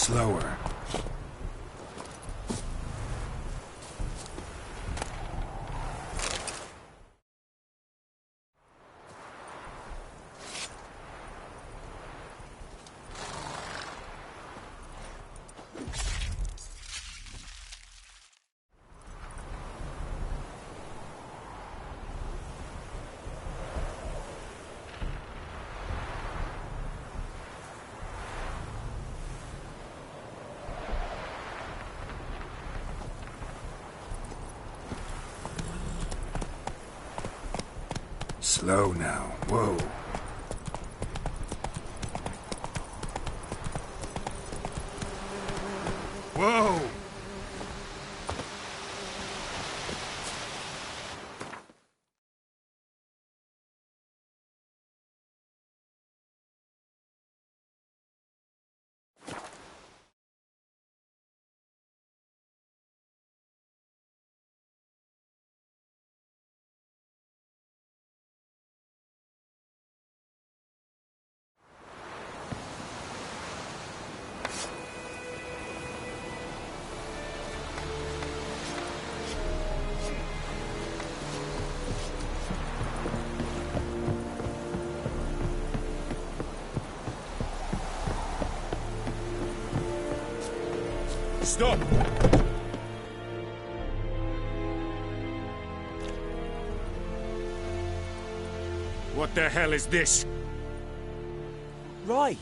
Slower. Slow now. Whoa. Whoa! Stop! What the hell is this? Rye!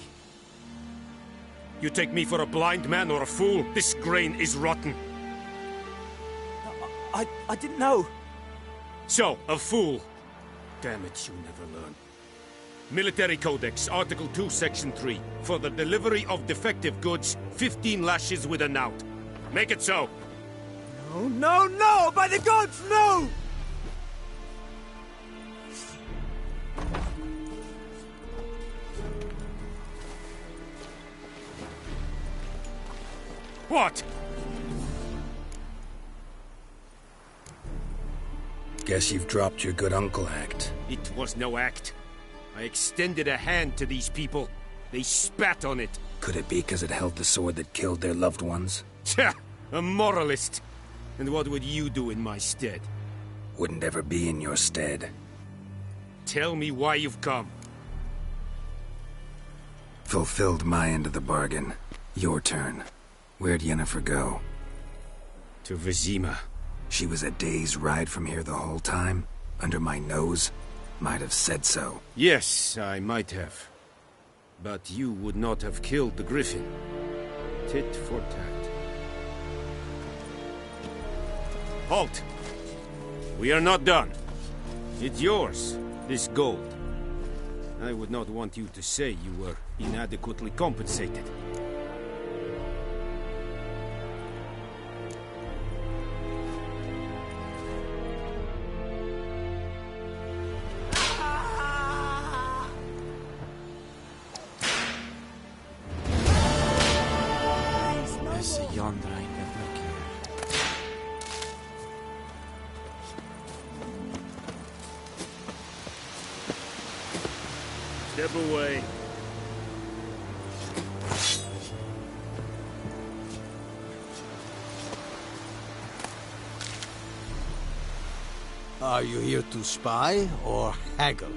You take me for a blind man or a fool? This grain is rotten. I didn't know. So, a fool. Damn it, you never learn. Military Codex, Article 2, Section 3. For the delivery of defective goods, 15 lashes with a knout. Make it so. No, no, no! By the gods, no! What? Guess you've dropped your good uncle act. It was no act. I extended a hand to these people. They spat on it. Could it be because it held the sword that killed their loved ones? Tja, a moralist. And what would you do in my stead? Wouldn't ever be in your stead. Tell me why you've come. Fulfilled my end of the bargain. Your turn. Where'd Yennefer go? To Vizima. She was a day's ride from here the whole time? Under my nose? Might have said so. Yes, I might have. But you would not have killed the griffin. Tit for tat. Halt! We are not done. It's yours, this gold. I would not want you to say you were inadequately compensated. Step away. Are you here to spy or haggle?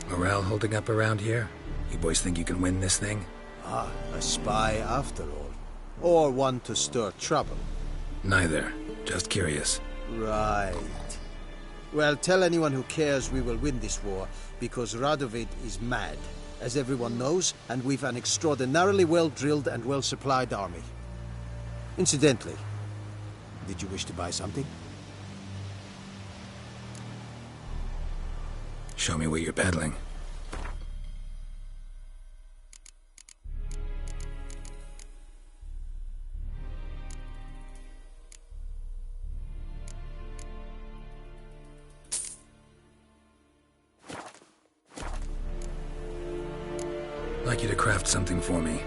Morale holding up around here? You boys think you can win this thing? Ah, a spy after all. Or one to stir trouble. Neither. Just curious. Right. Well, tell anyone who cares we will win this war, because Radovid is mad, as everyone knows, and we've an extraordinarily well-drilled and well-supplied army. Incidentally, did you wish to buy something? Show me what you're peddling. I'd like you to craft something for me.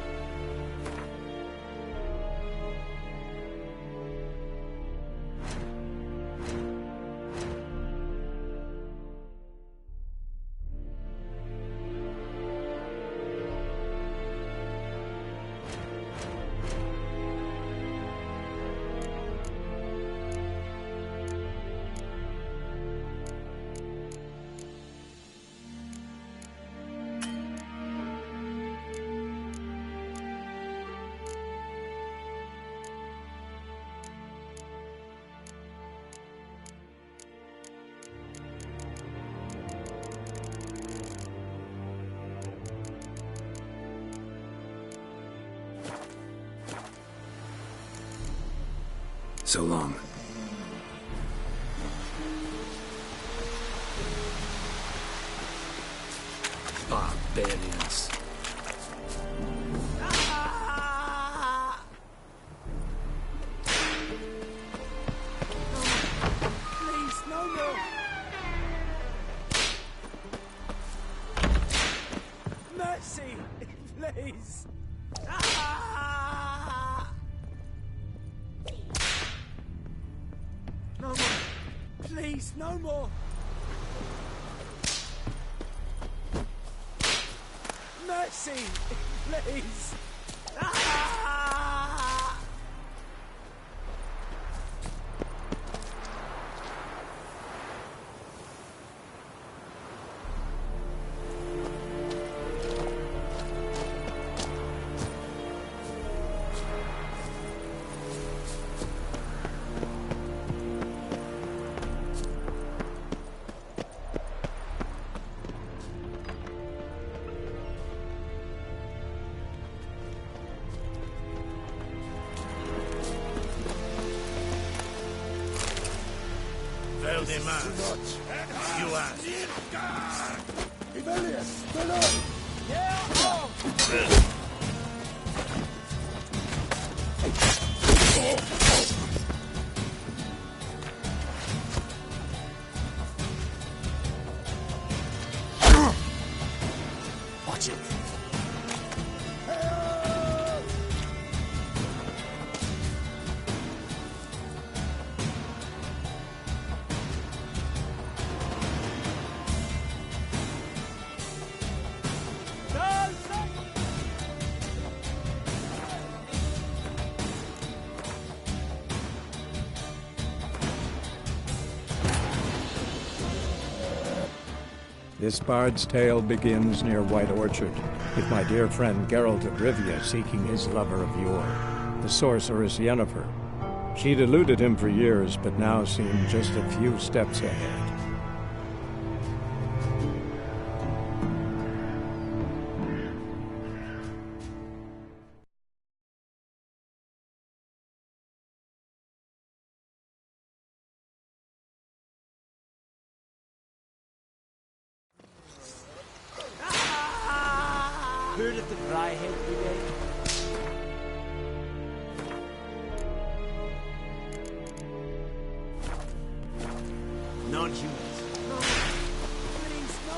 So long. Barbarians. Please, no more. Mercy, please. No more. Please, no more. Mercy, please. You asked. Rebellious, Dolor. Watch it. This bard's tale begins near White Orchard, with my dear friend Geralt of Rivia seeking his lover of yore, the sorceress Yennefer. She'd eluded him for years, but now seemed just a few steps ahead. Heard of the Fryhead Brigade? Non-humans. No, please, no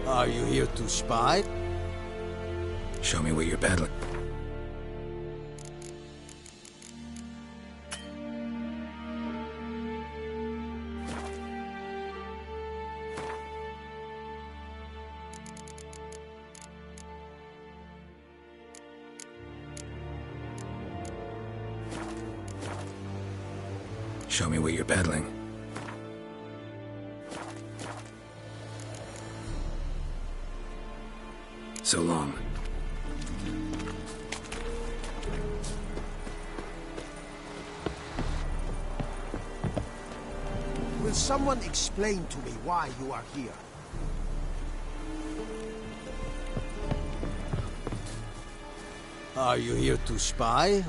more. Are you here to spy? Show me what you're peddling. Show me what you're peddling. So long. Will someone explain to me why you are here? Are you here to spy?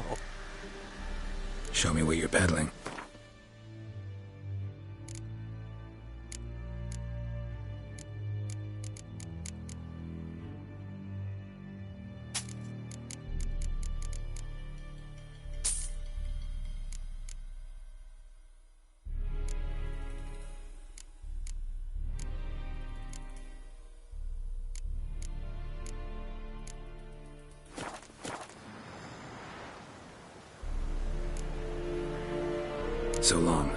Show me what you're peddling. So long.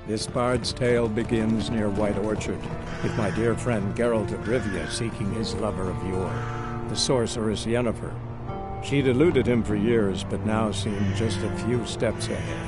This bard's tale begins near White Orchard, with my dear friend Geralt of Rivia seeking his lover of yore, the sorceress Yennefer. She'd eluded him for years, but now seemed just a few steps ahead.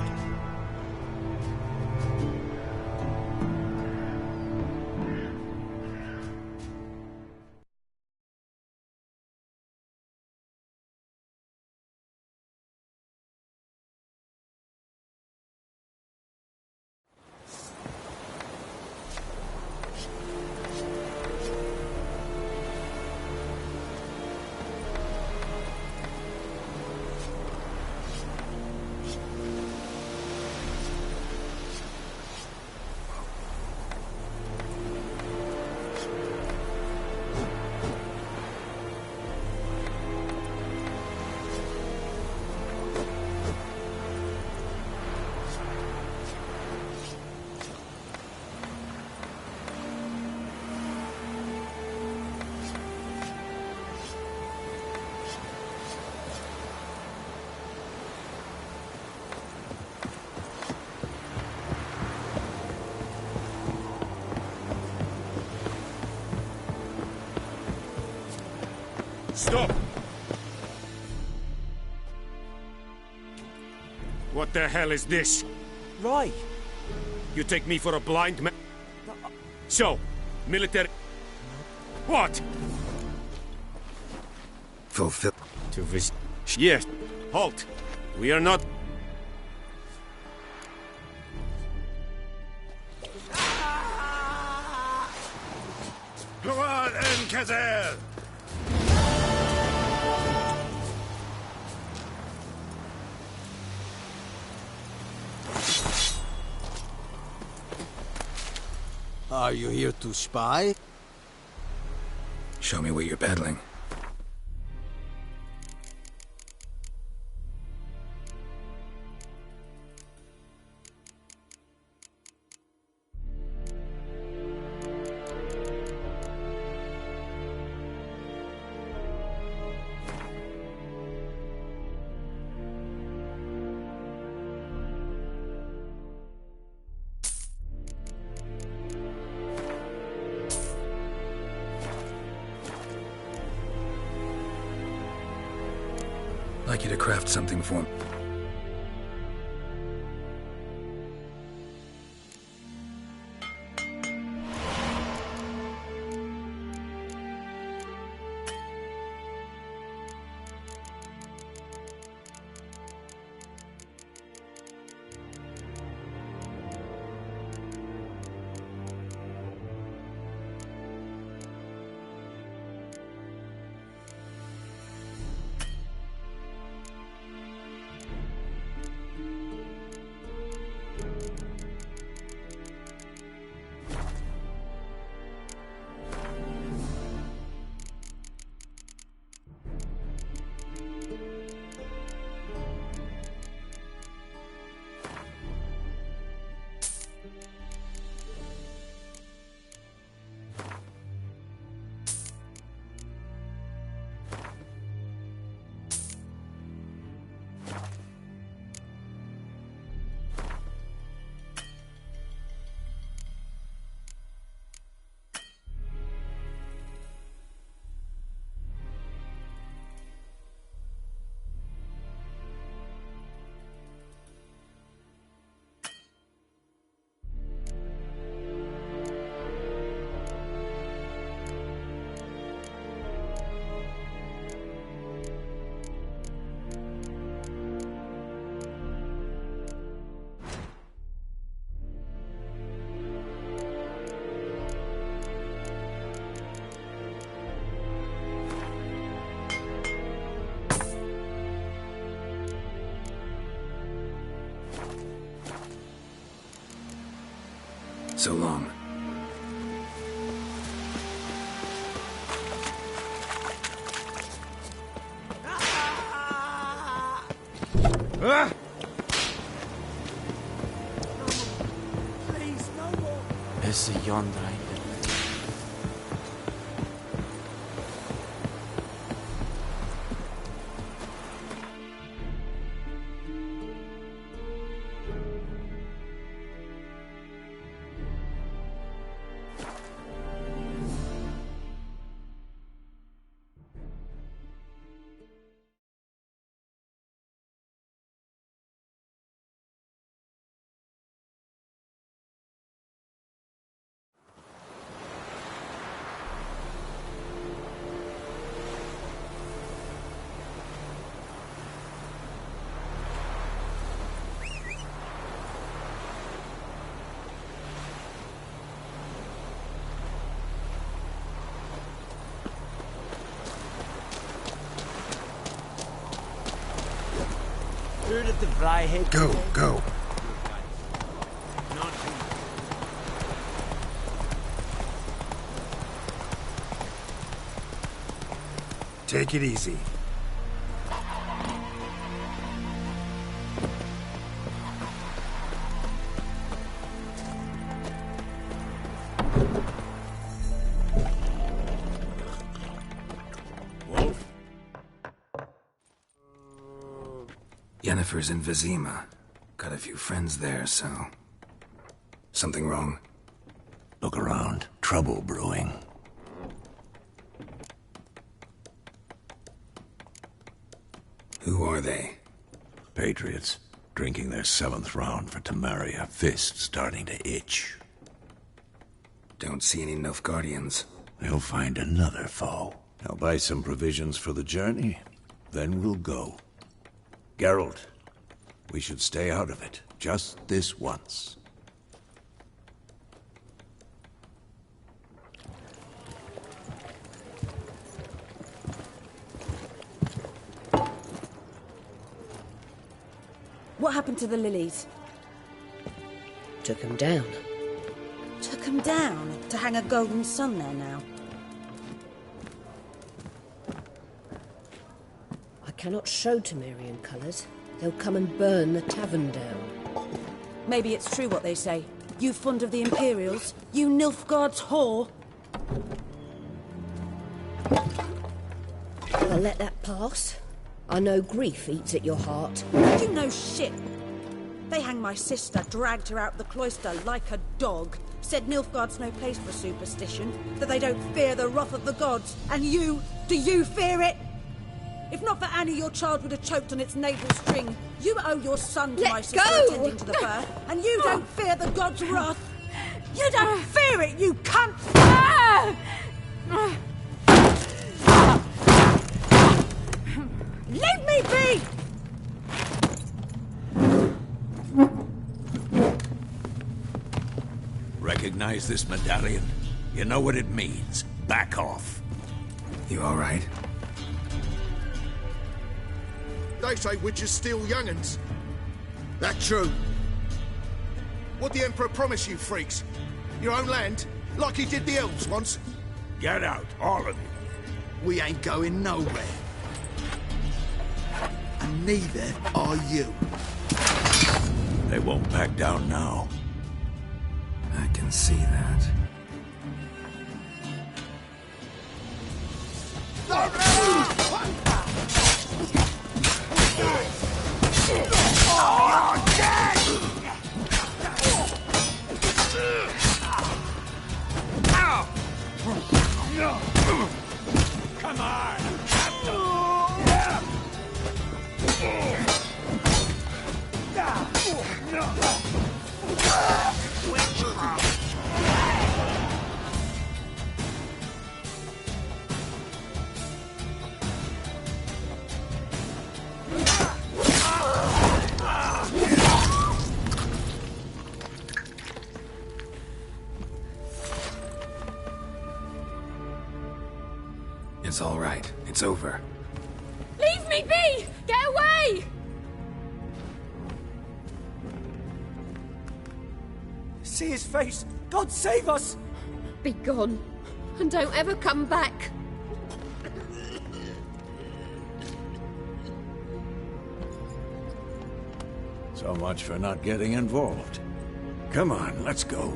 Stop! What the hell is this? Right. You take me for a blind man? So, military... What? Fulfill. To visit... Yes. Halt! We are not... Go on, Enkazel! Are you here to spy? Show me what you're peddling. I'd like you to craft something for me. So long. Ah! Please, no more. Esse yonder ainda. Heard the vrijheid. Go, go. Take it easy. Yennefer's in Vizima. Got a few friends there, so... Something wrong? Look around. Trouble brewing. are they? Patriots, drinking their 7th round for Tamaria, fist starting to itch. Don't see any Nilfgaardians. They'll find another foe. I'll buy some provisions for the journey, then we'll go. Geralt, we should stay out of it, just this once. What happened to the lilies? Took them down. Took them down? To hang a golden sun there now? I cannot show Temerian colours. They'll come and burn the tavern down. Maybe it's true what they say. You fond of the Imperials? You Nilfgaard's whore? I'll let that pass. I know grief eats at your heart. You know shit. They hanged my sister, dragged her out the cloister like a dog. Said Nilfgaard's no place for superstition, that they don't fear the wrath of the gods. And you, do you fear it? If not for Annie, your child would have choked on its navel string. You owe your son to my sister attending to the birth, and you don't fear the gods' wrath. You don't fear it, you cunt! Leave me be! Recognize this medallion? You know what it means. Back off. You all right? They say witches steal young'uns. That true? What'd the Emperor promise you, freaks? Your own land? Like he did the elves once? Get out, all of you. We ain't going nowhere. And neither are you. They won't back down now. I can see that. Come on! It's all right. It's over. Leave me be! Get away! See his face! God save us! Be gone, and don't ever come back. So much for not getting involved. Come on, let's go.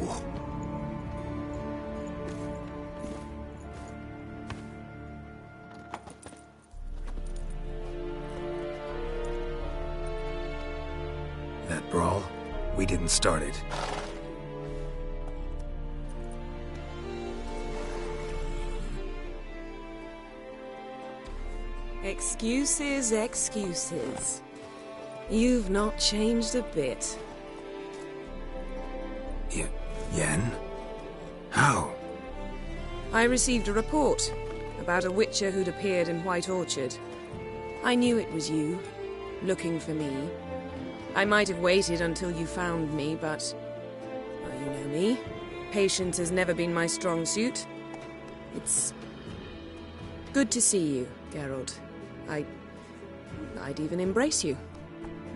That brawl, we didn't start it. Excuses, excuses. You've not changed a bit. Yen? How? I received a report about a witcher who'd appeared in White Orchard. I knew it was you, looking for me. I might have waited until you found me, but... well, you know me. Patience has never been my strong suit. It's... good to see you, Geralt. I'd even embrace you.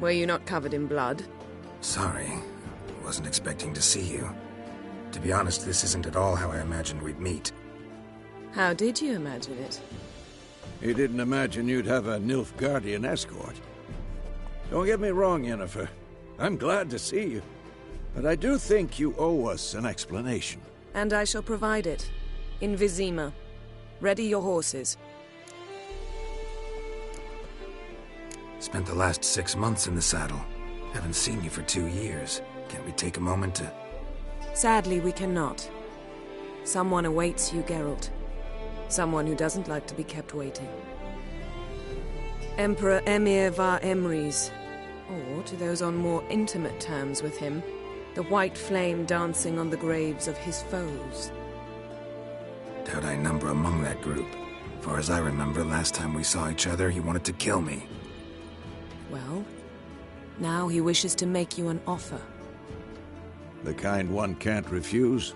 Were you not covered in blood? Sorry. Wasn't expecting to see you. To be honest, this isn't at all how I imagined we'd meet. How did you imagine it? He didn't imagine you'd have a Nilfgaardian escort. Don't get me wrong, Yennefer. I'm glad to see you. But I do think you owe us an explanation. And I shall provide it. In Vizima. Ready your horses. Spent the last 6 months in the saddle. Haven't seen you for 2 years. Can't we take a moment to... Sadly, we cannot. Someone awaits you, Geralt. Someone who doesn't like to be kept waiting. Emperor Emir var Emrys, or to those on more intimate terms with him, the white flame dancing on the graves of his foes. Doubt I number among that group. Far as I remember, last time we saw each other, he wanted to kill me. Well, now he wishes to make you an offer. The kind one can't refuse?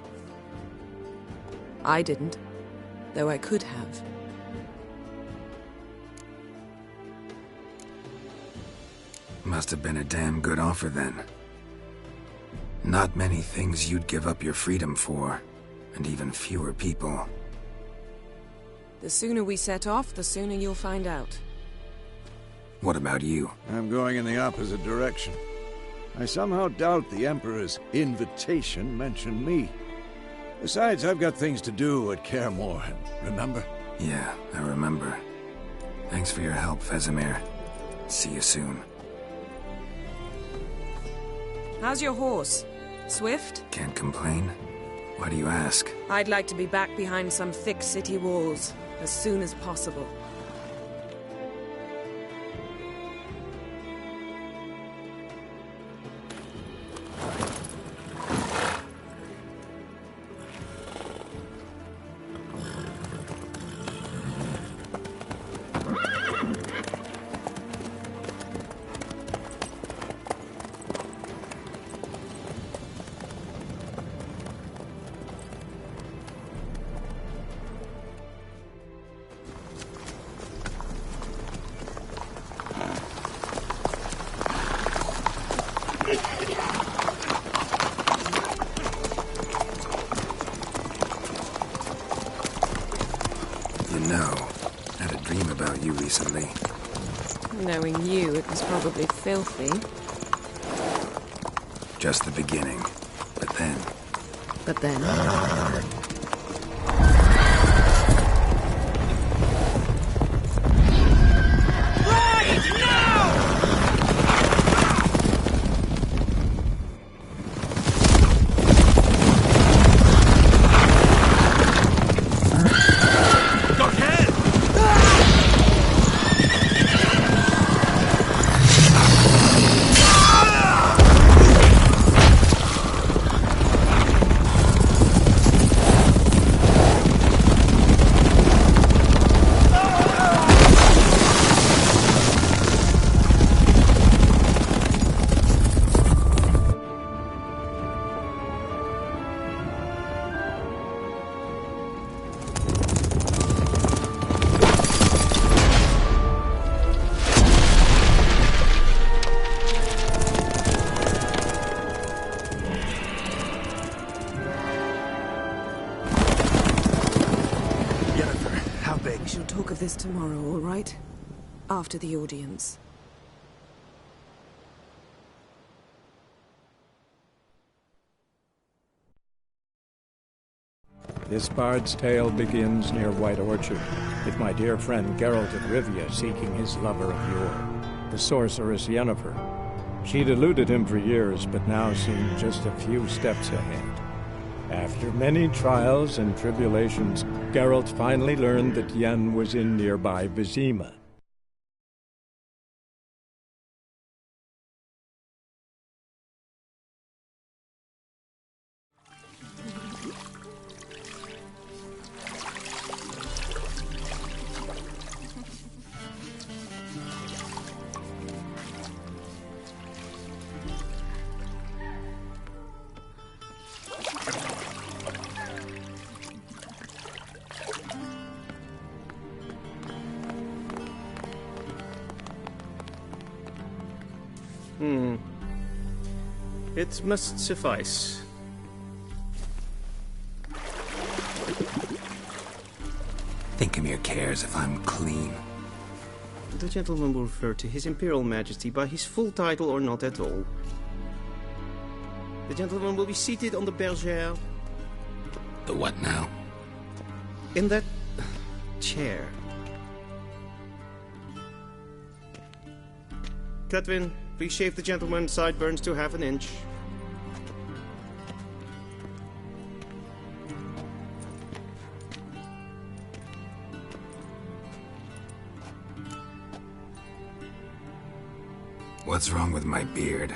I didn't, though I could have. Must have been a damn good offer then. Not many things you'd give up your freedom for, and even fewer people. The sooner we set off, the sooner you'll find out. What about you? I'm going in the opposite direction. I somehow doubt the Emperor's invitation mentioned me. Besides, I've got things to do at Kaer Morhen, remember? Yeah, I remember. Thanks for your help, Vesemir. See you soon. How's your horse? Swift? Can't complain. Why do you ask? I'd like to be back behind some thick city walls as soon as possible. Recently. Knowing you, it was probably filthy. Just the beginning. But then... But then... this tomorrow, all right? After the audience. This bard's tale begins near White Orchard, with my dear friend Geralt of Rivia seeking his lover of yore, the sorceress Yennefer. She'd eluded him for years, but now seemed just a few steps ahead. After many trials and tribulations, Geralt finally learned that Yen was in nearby Vizima. It must suffice. Thinkemere cares if I'm clean. The gentleman will refer to His Imperial Majesty by his full title or not at all. The gentleman will be seated on the bergère. The what now? In that chair. Cletwin, please shave the gentleman's sideburns to half an inch. What's wrong with my beard?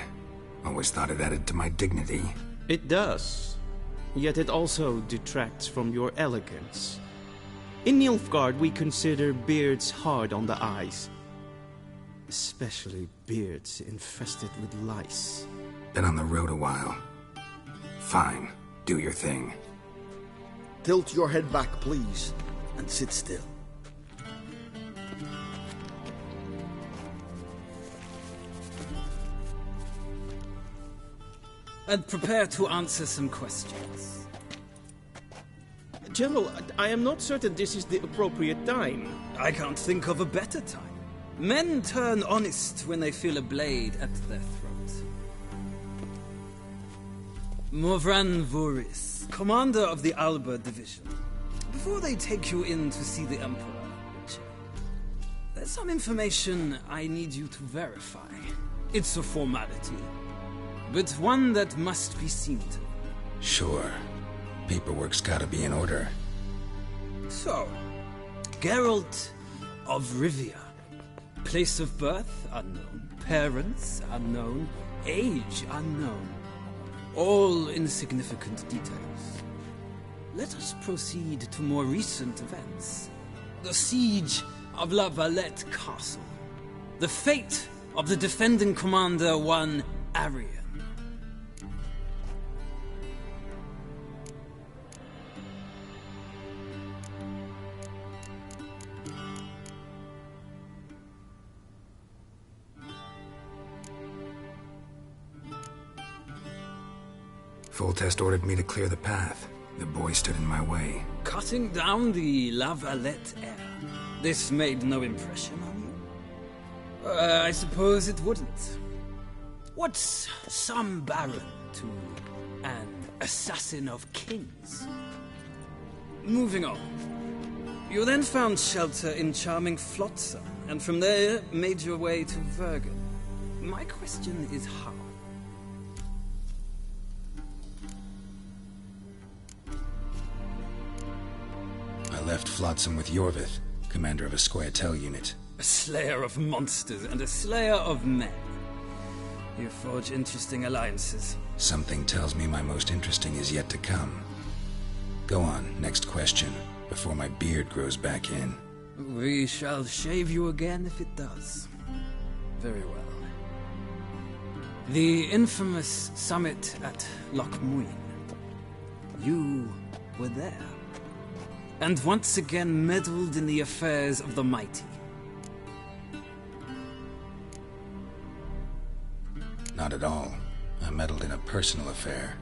Always thought it added to my dignity. It does. Yet it also detracts from your elegance. In Nilfgaard, we consider beards hard on the eyes. Especially beards infested with lice. Been on the road a while. Fine, do your thing. Tilt your head back, please, and sit still. And prepare to answer some questions. General, I am not certain this is the appropriate time. I can't think of a better time. Men turn honest when they feel a blade at their throat. Morvran Voris, commander of the Alba Division. Before they take you in to see the Emperor, Witcher, there's some information I need you to verify. It's a formality, but one that must be seen to. Sure. Paperwork's gotta be in order. So, Geralt of Rivia. Place of birth, unknown. Parents, unknown. Age, unknown. All insignificant details. Let us proceed to more recent events. The siege of La Valette Castle. The fate of the defending commander, one Arian. Foltest ordered me to clear the path. The boy stood in my way. Cutting down the La Valette heir. This made no impression on you? I suppose it wouldn't. What's some baron to an assassin of kings? Moving on. You then found shelter in charming Flotsam, and from there made your way to Vergen. My question is how? I left Flotsam with Yorvith, commander of a Scoia'tael unit. A slayer of monsters and a slayer of men. You forge interesting alliances. Something tells me my most interesting is yet to come. Go on, next question, before my beard grows back in. We shall shave you again if it does. Very well. The infamous summit at Loch Muin. You were there. And once again meddled in the affairs of the mighty. Not at all. I meddled in a personal affair.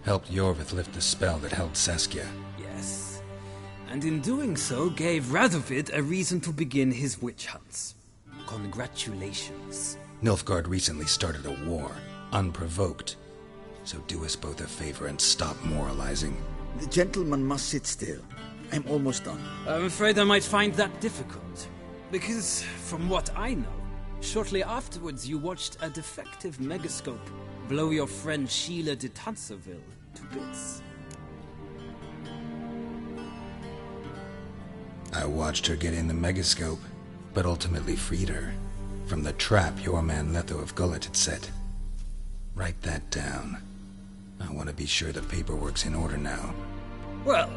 Helped Yorvith lift the spell that held Saskia. Yes. And in doing so, gave Radovid a reason to begin his witch hunts. Congratulations. Nilfgaard recently started a war, unprovoked. So do us both a favor and stop moralizing. The gentleman must sit still. I'm almost done. I'm afraid I might find that difficult. Because, from what I know, shortly afterwards you watched a defective megascope blow your friend Sheila de Tanserville to bits. I watched her get in the megascope, but ultimately freed her from the trap your man Letho of Gullet had set. Write that down. I want to be sure the paperwork's in order now. Well,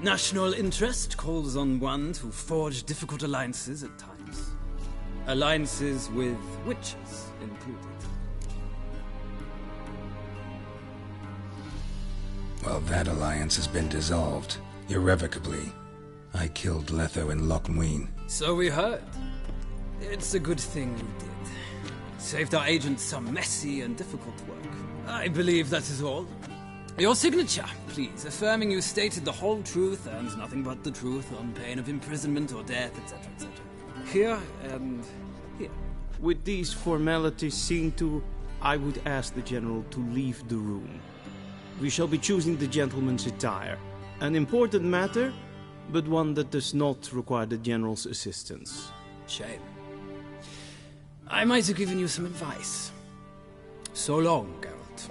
national interest calls on one to forge difficult alliances at times. Alliances with witches included. Well, that alliance has been dissolved, irrevocably. I killed Letho in Loch Muin. So we heard. It's a good thing you did. Saved our agent some messy and difficult work. I believe that is all. Your signature, please, affirming you stated the whole truth and nothing but the truth on pain of imprisonment or death, etc., etc. Here and here. With these formalities seen to, I would ask the General to leave the room. We shall be choosing the gentleman's attire. An important matter, but one that does not require the General's assistance. Shame. I might have given you some advice. So long, Geralt.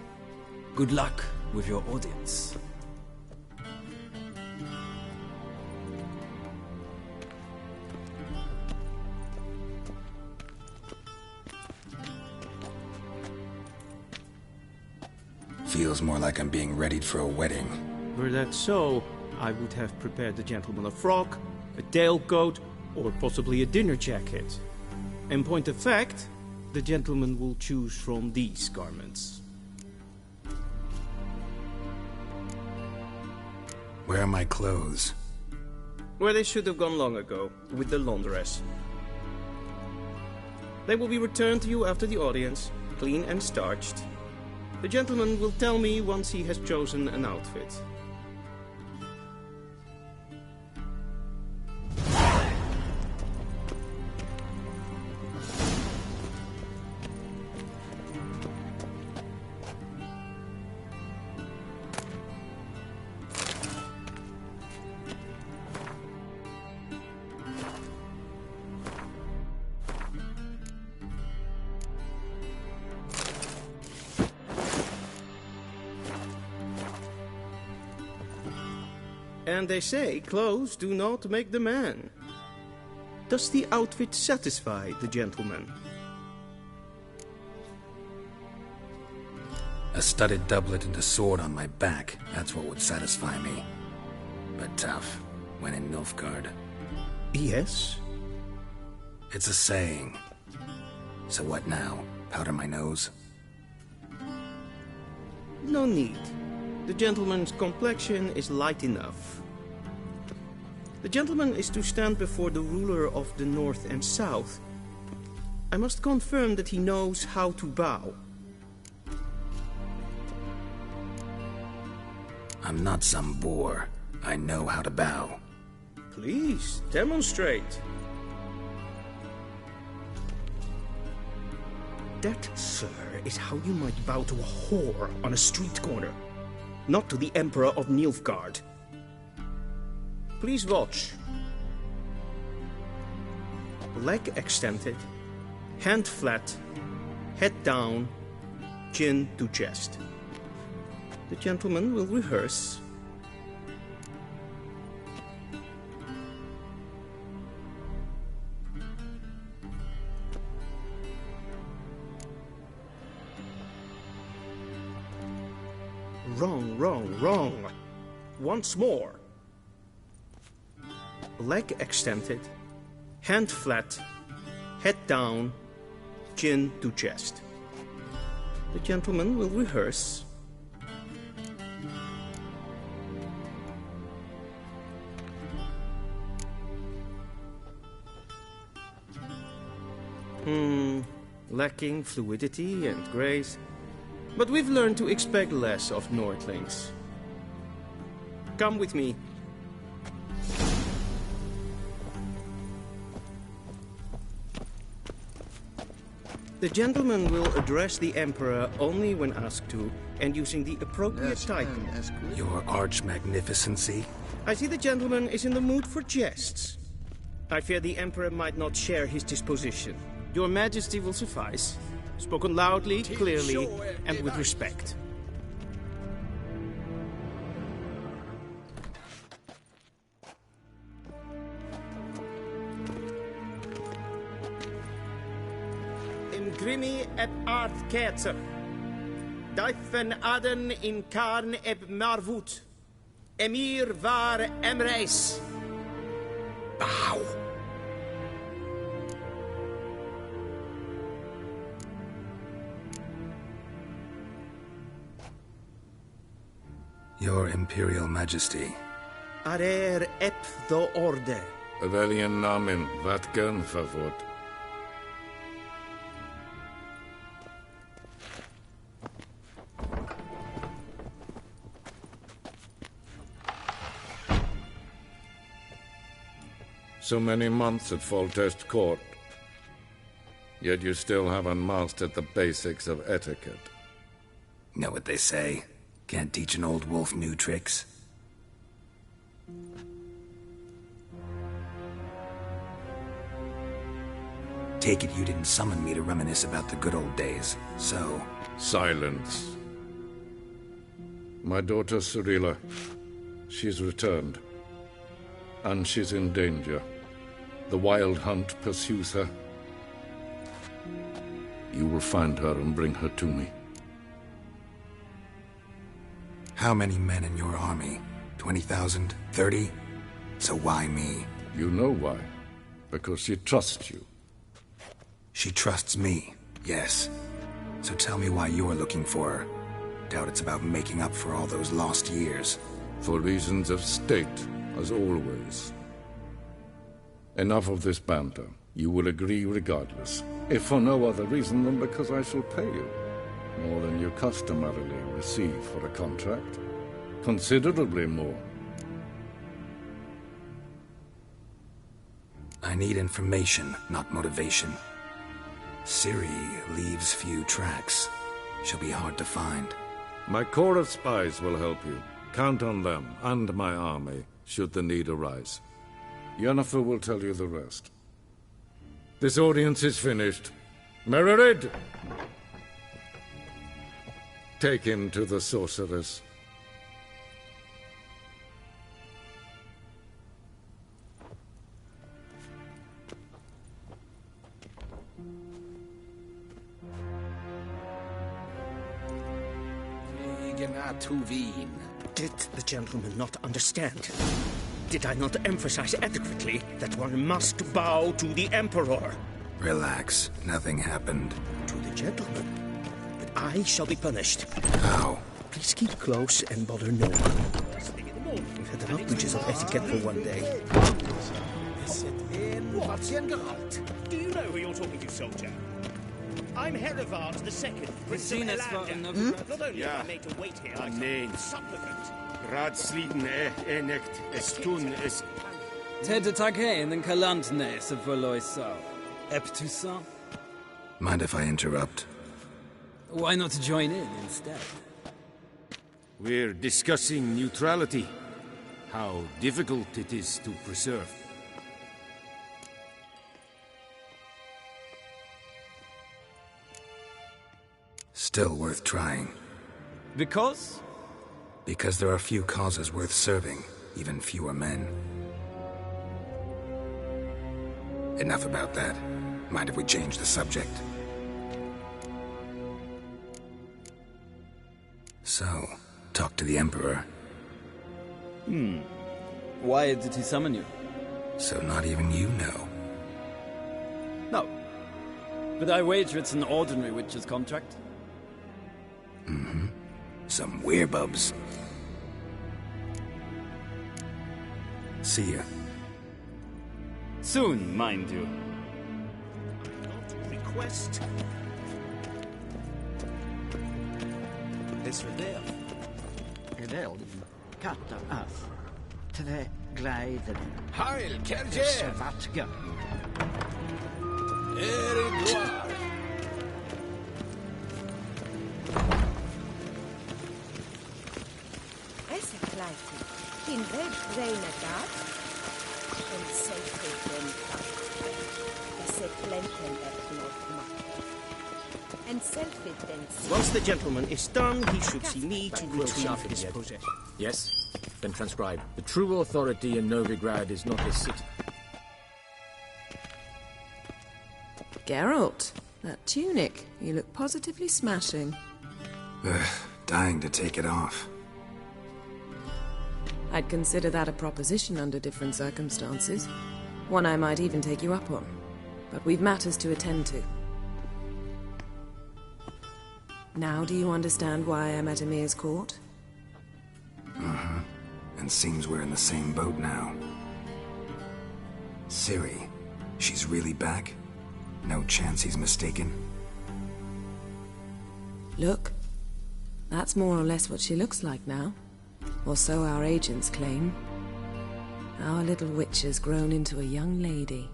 Good luck with your audience. Sounds more like I'm being readied for a wedding. Were that so, I would have prepared the gentleman a frock, a tailcoat, or possibly a dinner jacket. In point of fact, the gentleman will choose from these garments. Where are my clothes? Where they should have gone long ago, with the laundress. They will be returned to you after the audience, clean and starched. The gentleman will tell me once he has chosen an outfit. And they say clothes do not make the man. Does the outfit satisfy the gentleman? A studded doublet and a sword on my back. That's what would satisfy me. But tough, when in Nilfgaard. Yes? It's a saying. So what now? Powder my nose? No need. The gentleman's complexion is light enough. The gentleman is to stand before the ruler of the North and South. I must confirm that he knows how to bow. I'm not some boor. I know how to bow. Please, demonstrate. That, sir, is how you might bow to a whore on a street corner. Not to the Emperor of Nilfgaard. Please watch. Leg extended, hand flat, head down, chin to chest. The gentleman will rehearse. Wrong, wrong, wrong. Once more. Leg extended, hand flat, head down, chin to chest. The gentleman will rehearse. Lacking fluidity and grace. But we've learned to expect less of Nordlings. Come with me. The gentleman will address the Emperor only when asked to, and using the appropriate title. Your Arch-Magnificency? I see the gentleman is in the mood for jests. I fear the Emperor might not share his disposition. Your Majesty will suffice. Spoken loudly, clearly, and with respect. Imgrimi et art ketzer. Daifen aden in karn eb marvut. Emir var emreis. Bow. Your Imperial Majesty. Arer ep do orde. Welchen Namen, wat gern favort? So many months at Foltest Court. Yet you still haven't mastered the basics of etiquette. Know what they say? Can't teach an old wolf new tricks. Take it you didn't summon me to reminisce about the good old days, so... Silence. My daughter Cyrilla, she's returned. And she's in danger. The Wild Hunt pursues her. You will find her and bring her to me. How many men in your army? 20,000? 30? So why me? You know why. Because she trusts you. She trusts me, yes. So tell me why you're looking for her. Doubt it's about making up for all those lost years. For reasons of state, as always. Enough of this banter. You will agree regardless. If for no other reason than because I shall pay you. More than you customarily receive for a contract. Considerably more. I need information, not motivation. Ciri leaves few tracks. She'll be hard to find. My corps of spies will help you. Count on them, and my army, should the need arise. Yennefer will tell you the rest. This audience is finished. Mererid! Take him to the sorceress. Did the gentleman not understand? Did I not emphasize adequately that one must bow to the Emperor? Relax. Nothing happened. To the gentleman. But I shall be punished. How? Please keep close and bother no one. We've had enough breaches of etiquette for one day. Do you know who you're talking to, soldier? I'm Herivard II, Prince of Elander. Not only am I made to wait here, I'm a supplicant. Radsliden enecht estun es... Ted Taghain and Kalantne se verloisau. Eptusan? Mind if I interrupt? Why not join in instead? We're discussing neutrality. How difficult it is to preserve. Still worth trying. Because? Because there are few causes worth serving, even fewer men. Enough about that. Mind if we change the subject? So, talk to the Emperor. Why did he summon you? So not even you know. No. But I wager it's an ordinary witch's contract. Mm-hmm. Some werebubs. See ya. Soon, mind you. Request. This there. Gedeld. Katta af. Tve gleiden. Heil, Kerje! Svatga. Erigloire! Esse kleiti. In Bestdreamer dat. En sacred den Esse plenten and selfie then. Once the gentleman is done, he should see me to retrieve his possession. Yes? Then transcribe. The true authority in Novigrad is not this city. Geralt, that tunic. You look positively smashing. Ugh, dying to take it off. I'd consider that a proposition under different circumstances. One I might even take you up on. But we've matters to attend to. Now do you understand why I'm at Emir's court? Uh-huh. And seems we're in the same boat now. Ciri, she's really back? No chance he's mistaken? Look, that's more or less what she looks like now. Or so our agents claim. Our little witch has grown into a young lady.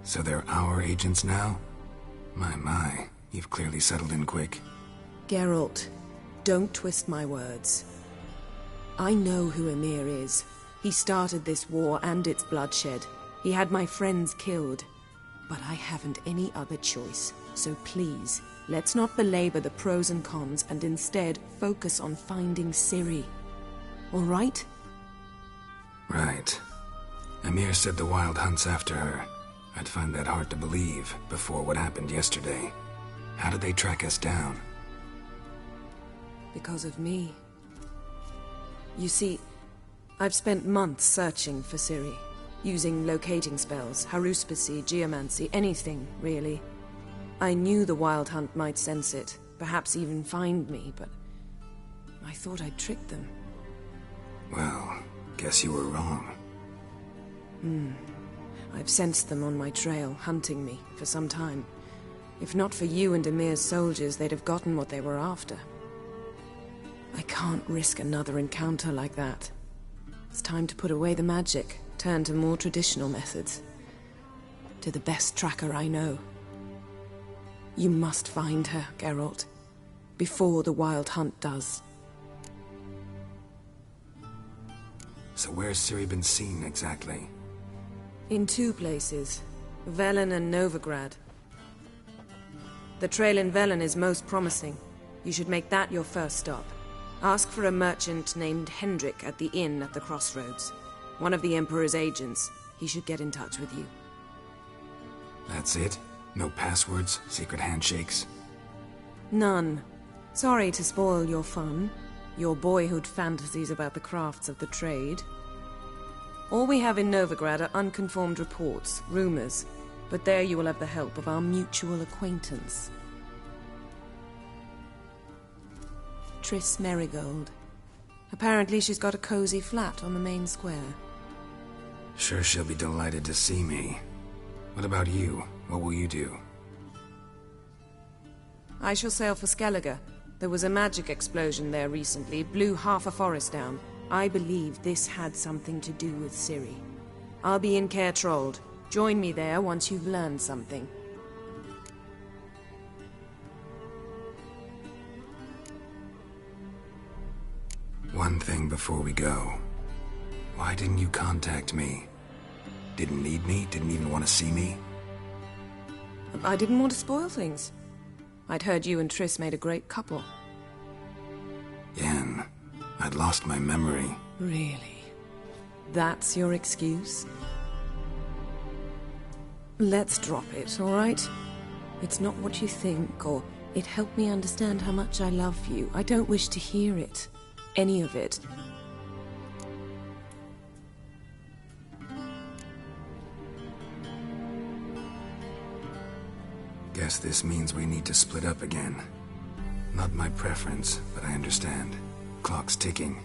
So they're our agents now? My, you've clearly settled in quick. Geralt, don't twist my words. I know who Emir is. He started this war and its bloodshed. He had my friends killed. But I haven't any other choice. So please, let's not belabor the pros and cons and instead focus on finding Ciri. All right? Right. Emir said the Wild Hunt's after her. I'd find that hard to believe before what happened yesterday. How did they track us down? Because of me. You see, I've spent months searching for Ciri, using locating spells, haruspicy, geomancy, anything, really. I knew the Wild Hunt might sense it, perhaps even find me, but I thought I'd tricked them. Well, guess you were wrong. I've sensed them on my trail, hunting me, for some time. If not for you and Emir's soldiers, they'd have gotten what they were after. I can't risk another encounter like that. It's time to put away the magic, turn to more traditional methods. To the best tracker I know. You must find her, Geralt. Before the Wild Hunt does. So where's Ciri been seen, exactly? In 2 places. Velen and Novigrad. The trail in Velen is most promising. You should make that your first stop. Ask for a merchant named Hendrik at the inn at the crossroads. One of the Emperor's agents. He should get in touch with you. That's it? No passwords, secret handshakes? None. Sorry to spoil your fun. Your boyhood fantasies about the crafts of the trade. All we have in Novigrad are unconfirmed reports, rumors. But there you will have the help of our mutual acquaintance. Triss Merigold. Apparently she's got a cozy flat on the main square. Sure she'll be delighted to see me. What about you? What will you do? I shall sail for Skellige. There was a magic explosion there recently, blew half a forest down. I believe this had something to do with Ciri. I'll be in Caer Trold. Join me there once you've learned something. One thing before we go. Why didn't you contact me? Didn't need me? Didn't even want to see me? I didn't want to spoil things. I'd heard you and Triss made a great couple. Yen, I'd lost my memory. Really? That's your excuse? Let's drop it, all right? It's not what you think, or it helped me understand how much I love you. I don't wish to hear it. Any of it. Guess this means we need to split up again. Not my preference, but I understand. Clock's ticking.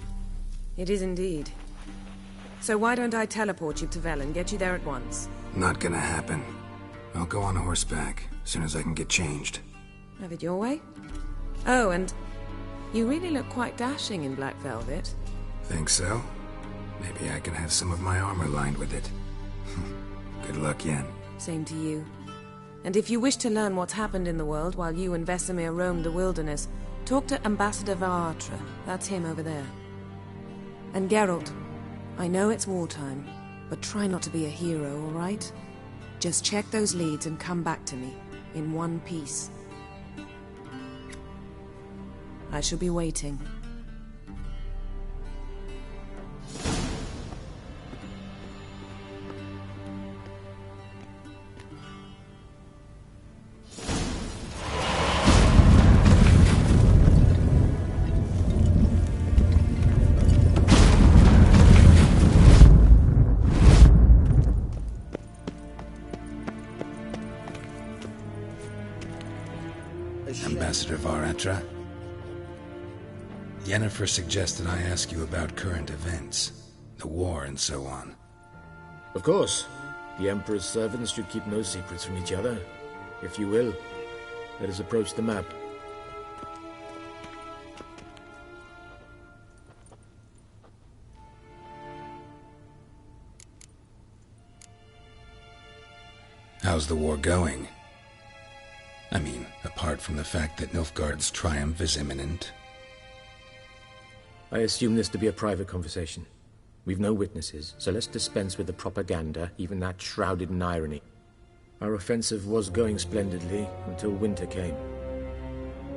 It is indeed. So why don't I teleport you to Velen, get you there at once? Not gonna happen. I'll go on horseback, as soon as I can get changed. Have it your way? Oh, and you really look quite dashing in black velvet. Think so? Maybe I can have some of my armor lined with it. Good luck, Yen. Same to you. And if you wish to learn what's happened in the world while you and Vesemir roamed the wilderness, talk to Ambassador Varatra. That's him over there. And Geralt, I know it's wartime, but try not to be a hero, all right? Just check those leads and come back to me, in one piece. I shall be waiting. Ambassador Varatra? Yennefer suggested I ask you about current events, the war and so on. Of course. The Emperor's servants should keep no secrets from each other. If you will, let us approach the map. How's the war going? I mean, apart from the fact that Nilfgaard's triumph is imminent. I assume this to be a private conversation. We've no witnesses, so let's dispense with the propaganda, even that shrouded in irony. Our offensive was going splendidly until winter came.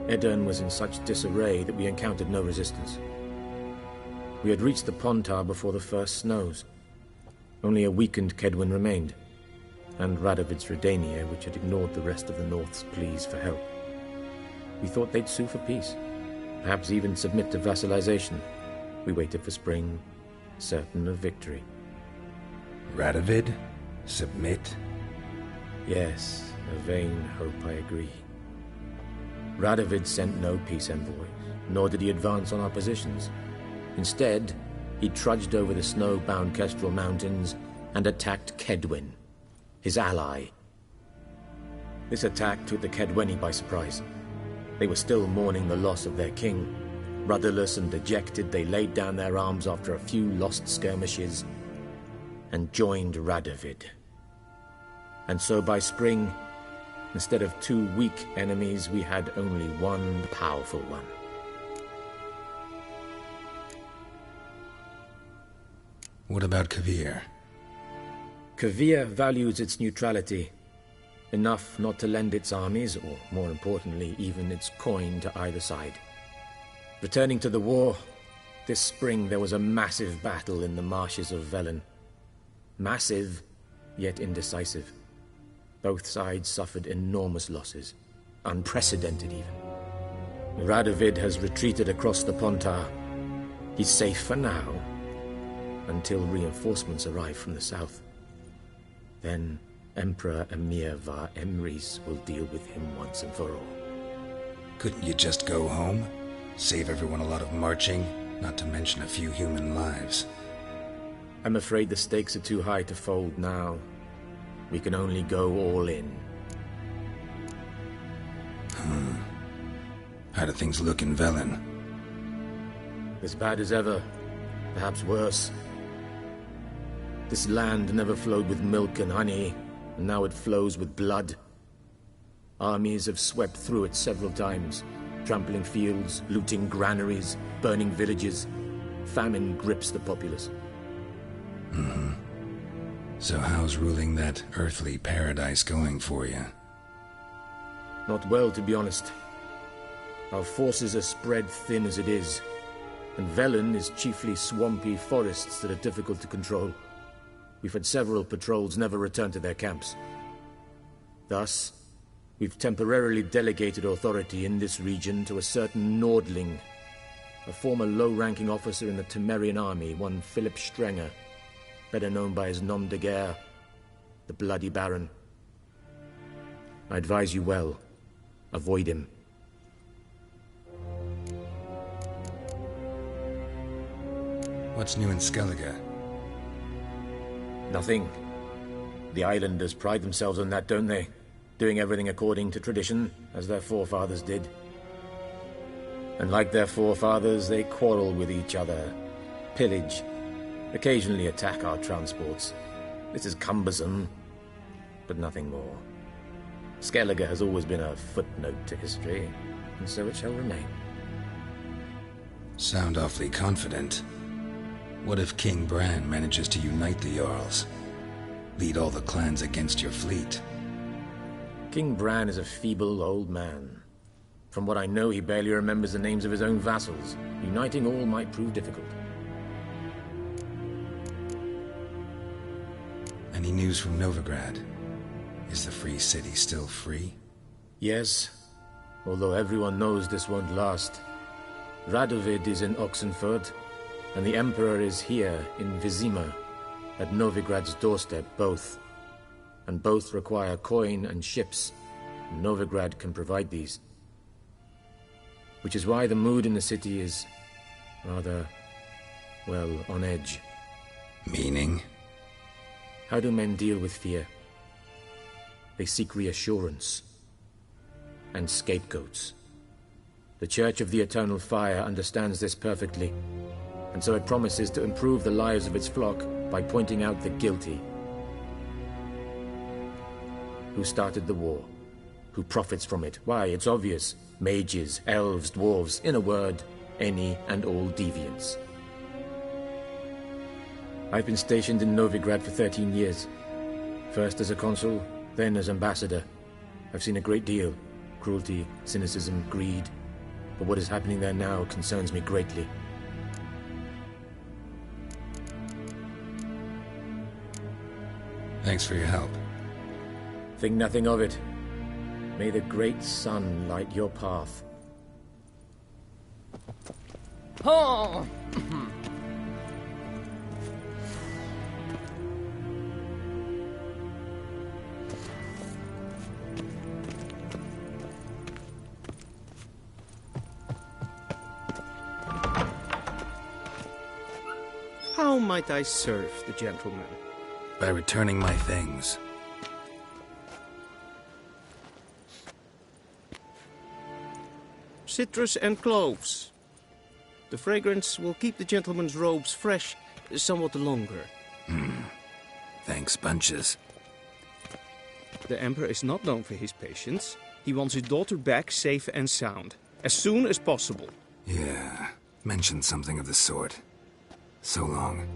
Edirn was in such disarray that we encountered no resistance. We had reached the Pontar before the first snows. Only a weakened Kedwin remained, and Radovid's Redania, which had ignored the rest of the North's pleas for help. We thought they'd sue for peace, perhaps even submit to vassalization. We waited for spring, certain of victory. Radovid? Submit? Yes, a vain hope, I agree. Radovid sent no peace envoys, nor did he advance on our positions. Instead, he trudged over the snow-bound Kestrel Mountains and attacked Kedwin, his ally. This attack took the Kedweni by surprise. They were still mourning the loss of their king. Rudderless and dejected, they laid down their arms after a few lost skirmishes and joined Radovid. And so by spring, instead of 2 weak enemies, we had only one powerful one. What about Kavir? Kavir values its neutrality, enough not to lend its armies, or more importantly, even its coin to either side. Returning to the war, this spring there was a massive battle in the marshes of Velen. Massive, yet indecisive. Both sides suffered enormous losses, unprecedented even. Radovid has retreated across the Pontar. He's safe for now, until reinforcements arrive from the south. Then Emperor Emir var Emrys will deal with him once and for all. Couldn't you just go home? Save everyone a lot of marching, not to mention a few human lives. I'm afraid the stakes are too high to fold now. We can only go all in. How do things look in Velen? As bad as ever, perhaps worse. This land never flowed with milk and honey, and now it flows with blood. Armies have swept through it several times, trampling fields, looting granaries, burning villages. Famine grips the populace. So how's ruling that earthly paradise going for you? Not well, to be honest. Our forces are spread thin as it is, and Velen is chiefly swampy forests that are difficult to control. We've had several patrols never return to their camps. Thus, we've temporarily delegated authority in this region to a certain Nordling, a former low-ranking officer in the Temerian army, one Philip Strenger, better known by his nom de guerre, the Bloody Baron. I advise you well. Avoid him. What's new in Skellige? Nothing. The islanders pride themselves on that, don't they? Doing everything according to tradition, as their forefathers did. And like their forefathers, they quarrel with each other, pillage, occasionally attack our transports. This is cumbersome, but nothing more. Skellige has always been a footnote to history, and so it shall remain. Sound awfully confident. What if King Bran manages to unite the Jarls? Lead all the clans against your fleet? King Bran is a feeble old man. From what I know, he barely remembers the names of his own vassals. Uniting all might prove difficult. Any news from Novigrad? Is the free city still free? Yes, although everyone knows this won't last. Radovid is in Oxenfurt, and the Emperor is here in Vizima, at Novigrad's doorstep, both. And both require coin and ships, and Novigrad can provide these. Which is why the mood in the city is rather, well, on edge. Meaning? How do men deal with fear? They seek reassurance and scapegoats. The Church of the Eternal Fire understands this perfectly, and so it promises to improve the lives of its flock by pointing out the guilty. Who started the war? Who profits from it? Why, it's obvious. Mages, elves, dwarves, in a word, any and all deviants. I've been stationed in Novigrad for 13 years. First as a consul, then as ambassador. I've seen a great deal. Cruelty, cynicism, greed. But what is happening there now concerns me greatly. Thanks for your help. Think nothing of it. May the great sun light your path. Oh! How might I serve the gentleman? By returning my things. Citrus and cloves. The fragrance will keep the gentleman's robes fresh somewhat longer. Thanks, bunches. The Emperor is not known for his patience. He wants his daughter back safe and sound, as soon as possible. Yeah, mentioned something of the sort. So long.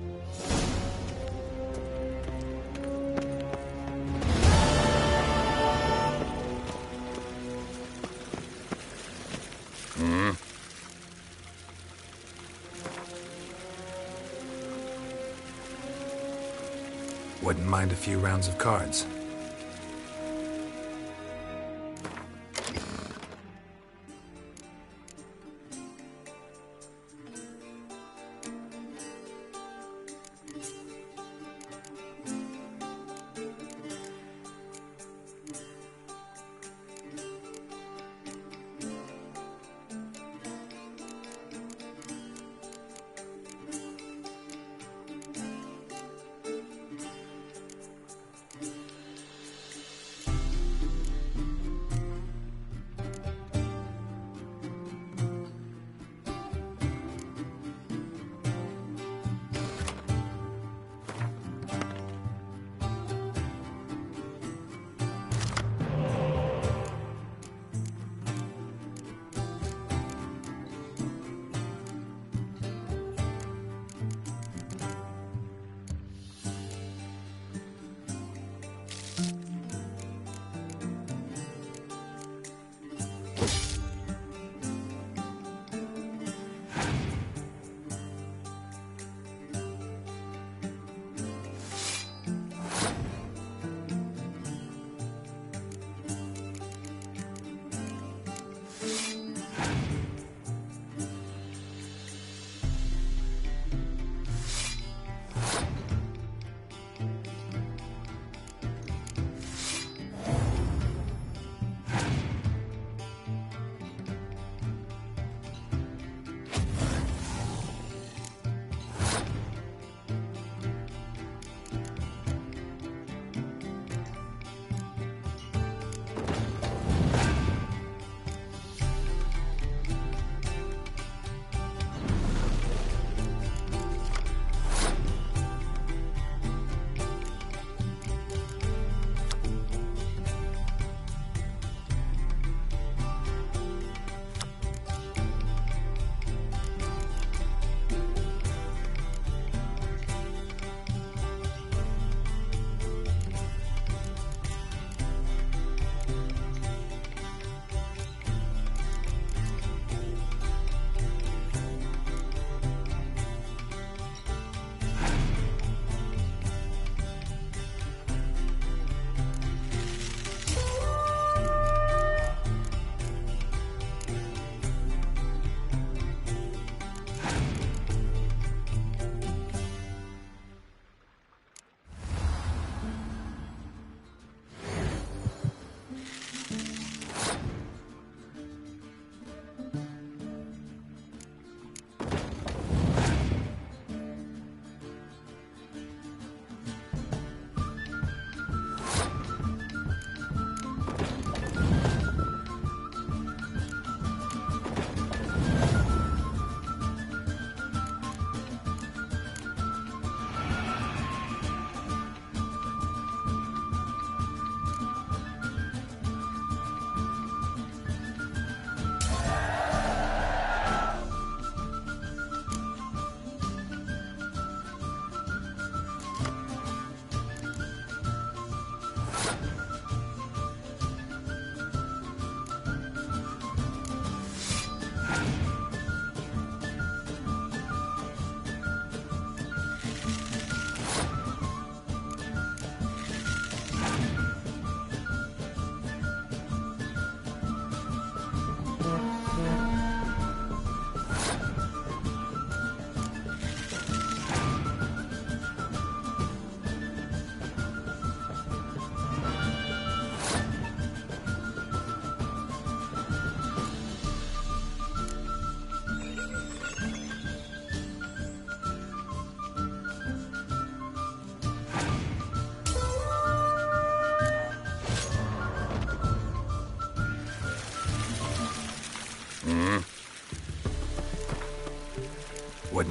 Wouldn't mind a few rounds of cards.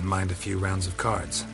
Wouldn't mind a few rounds of cards.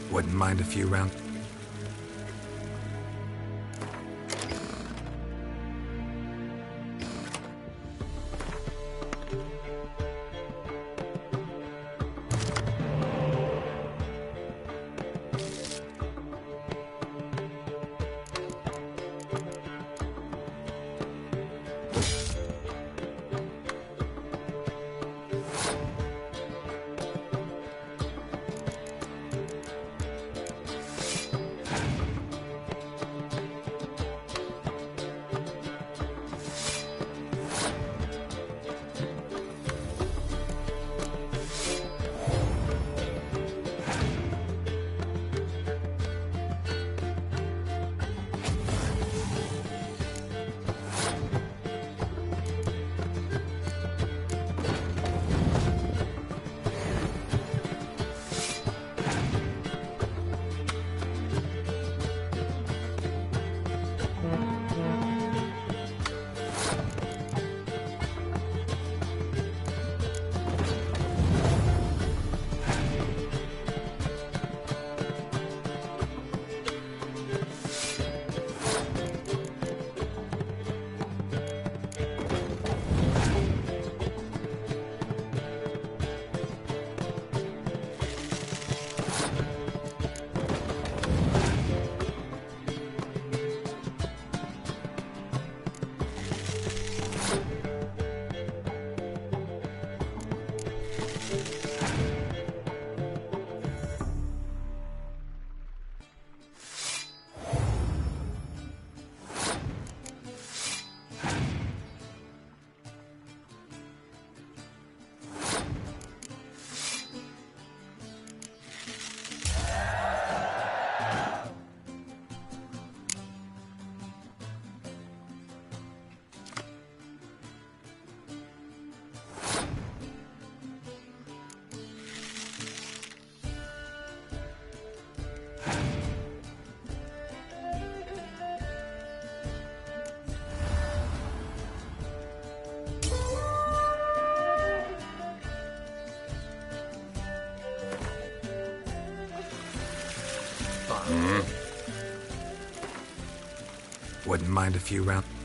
Wouldn't mind a few rounds. Wouldn't mind a few rounds.